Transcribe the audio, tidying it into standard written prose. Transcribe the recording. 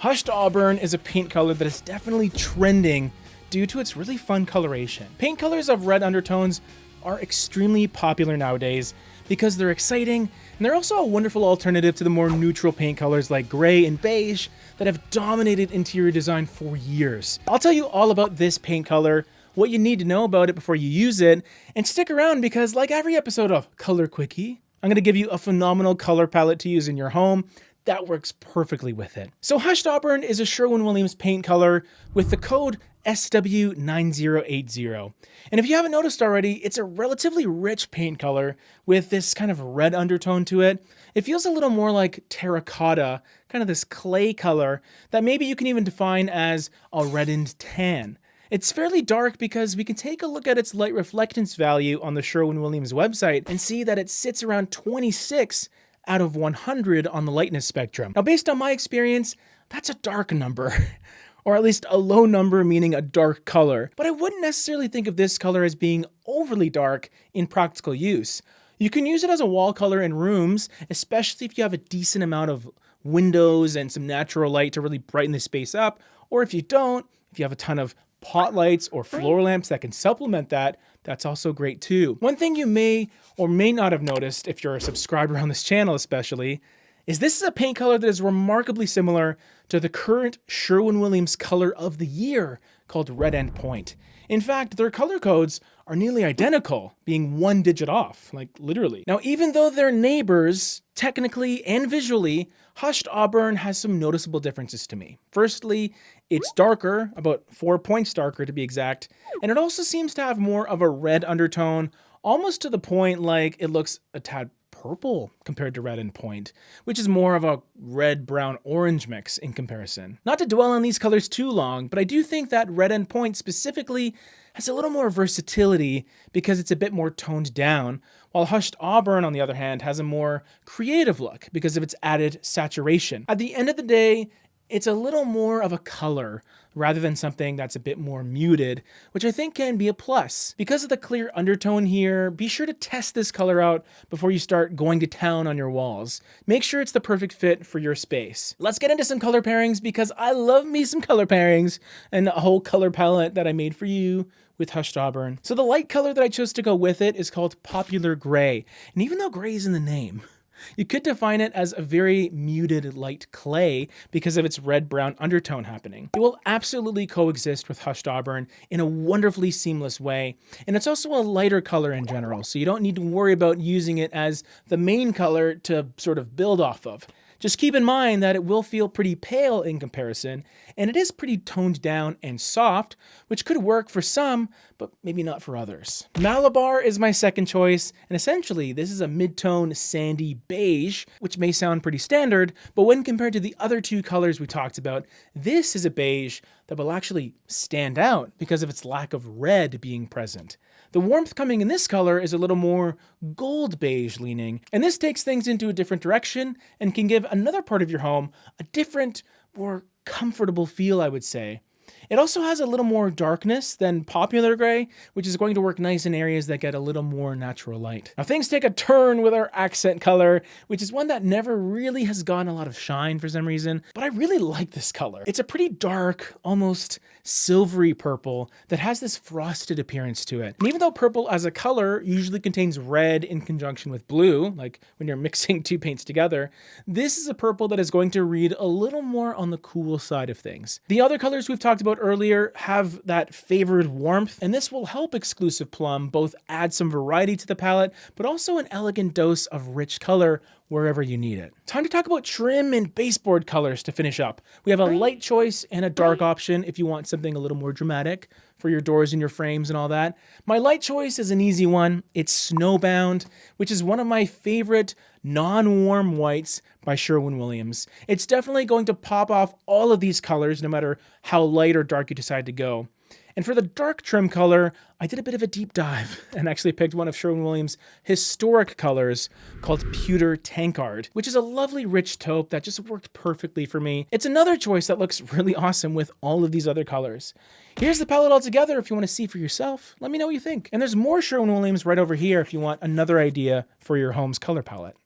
Hushed Auburn is a paint color that is definitely trending due to its really fun coloration. Paint colors of red undertones are extremely popular nowadays because they're exciting, and they're also a wonderful alternative to the more neutral paint colors like gray and beige that have dominated interior design for years. I'll tell you all about this paint color, what you need to know about it before you use it, and stick around because like every episode of Color Quickie, I'm going to give you a phenomenal color palette to use in your home that works perfectly with it. So Hushed Auburn is a Sherwin Williams paint color with the code SW9080. And if you haven't noticed already, it's a relatively rich paint color with this kind of red undertone to it. It feels a little more like terracotta, kind of this clay color that maybe you can even define as a reddened tan. It's fairly dark because we can take a look at its light reflectance value on the Sherwin Williams website and see that it sits around 26 out of 100 on the lightness spectrum. Now, based on my experience, that's a dark number, or at least a low number, meaning a dark color. But I wouldn't necessarily think of this color as being overly dark in practical use. You can use it as a wall color in rooms, especially if you have a decent amount of windows and some natural light to really brighten the space up, or if you don't, if you have a ton of pot lights or floor lamps that can supplement that, that's also great too. One thing you may or may not have noticed, if you're a subscriber on this channel especially, is this is a paint color that is remarkably similar to the current Sherwin Williams color of the year called REDDEND Point. In fact, their color codes are nearly identical, being one digit off, like literally. Now, even though they're neighbors, technically and visually, Hushed Auburn has some noticeable differences to me. Firstly, it's darker, about 4 points darker to be exact, and it also seems to have more of a red undertone, almost to the point like it looks a tad purple compared to REDEND Point, which is more of a red, brown, orange mix in comparison. Not to dwell on these colors too long, but I do think that REDEND Point specifically has a little more versatility because it's a bit more toned down, while Hushed Auburn, on the other hand, has a more creative look because of its added saturation. At the end of the day, it's a little more of a color rather than something that's a bit more muted, which I think can be a plus. Because of the clear undertone here, be sure to test this color out before you start going to town on your walls. Make sure it's the perfect fit for your space. Let's get into some color pairings because I love me some color pairings and a whole color palette that I made for you with Hushed Auburn. So the light color that I chose to go with it is called Popular Gray. And even though gray is in the name, you could define it as a very muted light clay because of its red-brown undertone happening. It will absolutely coexist with Hushed Auburn in a wonderfully seamless way, and it's also a lighter color in general, so you don't need to worry about using it as the main color to sort of build off of. Just keep in mind that it will feel pretty pale in comparison, and it is pretty toned down and soft, which could work for some, but maybe not for others. Malabar is my second choice, and essentially this is a mid-tone sandy beige, which may sound pretty standard, but when compared to the other two colors we talked about, this is a beige that will actually stand out because of its lack of red being present. The warmth coming in this color is a little more gold beige leaning, and this takes things into a different direction and can give another part of your home a different, more comfortable feel, I would say. It also has a little more darkness than Popular Gray, which is going to work nice in areas that get a little more natural light. Now things take a turn with our accent color, which is one that never really has gotten a lot of shine for some reason, but I really like this color. It's a pretty dark, almost silvery purple that has this frosted appearance to it. And even though purple as a color usually contains red in conjunction with blue, like when you're mixing two paints together, this is a purple that is going to read a little more on the cool side of things. The other colors we've talked about earlier have that favored warmth, and this will help Exclusive Plum both add some variety to the palette, but also an elegant dose of rich color wherever you need it. Time to talk about trim and baseboard colors to finish up. We have a light choice and a dark option if you want something a little more dramatic for your doors and your frames and all that. My light choice is an easy one. It's Snowbound, which is one of my favorite non-warm whites by Sherwin Williams. It's definitely going to pop off all of these colors no matter how light or dark you decide to go. And for the dark trim color, I did a bit of a deep dive and actually picked one of Sherwin Williams' historic colors called Pewter Tankard, which is a lovely rich taupe that just worked perfectly for me. It's another choice that looks really awesome with all of these other colors. Here's the palette all together if you want to see for yourself. Let me know what you think. And there's more Sherwin Williams right over here if you want another idea for your home's color palette.